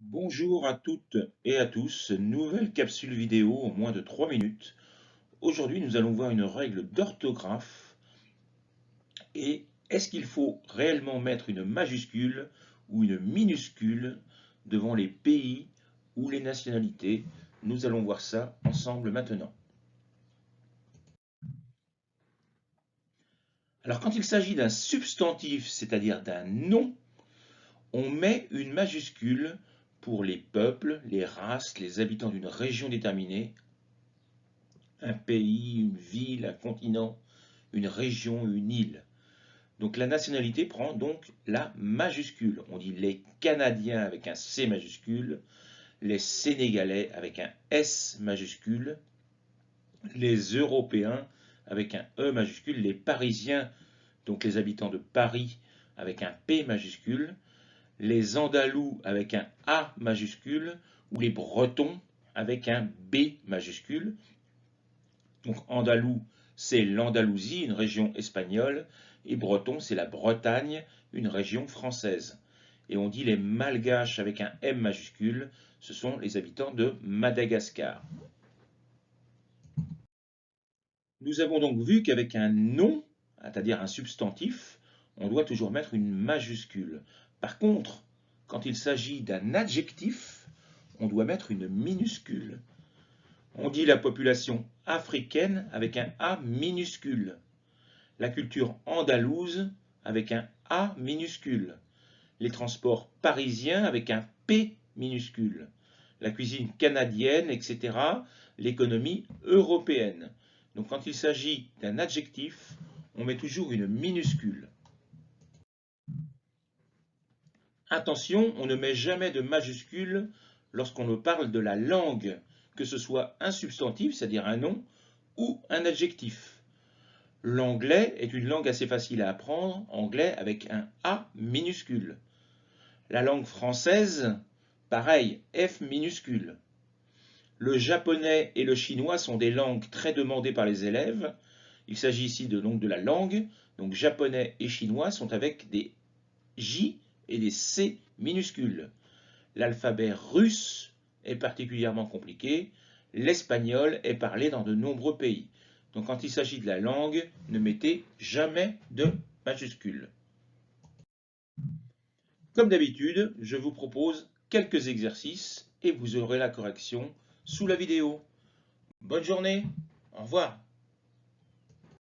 Bonjour à toutes et à tous, nouvelle capsule vidéo en moins de 3 minutes. Aujourd'hui, nous allons voir une règle d'orthographe et est-ce qu'il faut réellement mettre une majuscule ou une minuscule devant les pays ou les nationalités? Nous allons voir ça ensemble maintenant. Alors, quand il s'agit d'un substantif, c'est-à-dire d'un nom, on met une majuscule pour les peuples, les races, les habitants d'une région déterminée, un pays, une ville, un continent, une région, une île. Donc la nationalité prend donc la majuscule. On dit les Canadiens avec un C majuscule, les Sénégalais avec un S majuscule, les Européens avec un E majuscule, les Parisiens, donc les habitants de Paris avec un P majuscule, les Andalous avec un A majuscule, ou les Bretons avec un B majuscule. Donc andalou, c'est l'Andalousie, une région espagnole, et breton, c'est la Bretagne, une région française. Et on dit les malgaches avec un M majuscule, ce sont les habitants de Madagascar. Nous avons donc vu qu'avec un nom, c'est-à-dire un substantif, on doit toujours mettre une majuscule. Par contre, quand il s'agit d'un adjectif, on doit mettre une minuscule. On dit la population africaine avec un A minuscule, la culture andalouse avec un A minuscule, les transports parisiens avec un P minuscule, la cuisine canadienne, etc., l'économie européenne. Donc quand il s'agit d'un adjectif, on met toujours une minuscule. Attention, on ne met jamais de majuscule lorsqu'on parle de la langue, que ce soit un substantif, c'est-à-dire un nom, ou un adjectif. L'anglais est une langue assez facile à apprendre, anglais avec un A minuscule. La langue française, pareil, F minuscule. Le japonais et le chinois sont des langues très demandées par les élèves. Il s'agit ici donc de la langue. Donc japonais et chinois sont avec des J et des C minuscules. L'alphabet russe est particulièrement compliqué. L'espagnol est parlé dans de nombreux pays. Donc quand il s'agit de la langue, ne mettez jamais de majuscules. Comme d'habitude, je vous propose quelques exercices et vous aurez la correction sous la vidéo. Bonne journée, au revoir.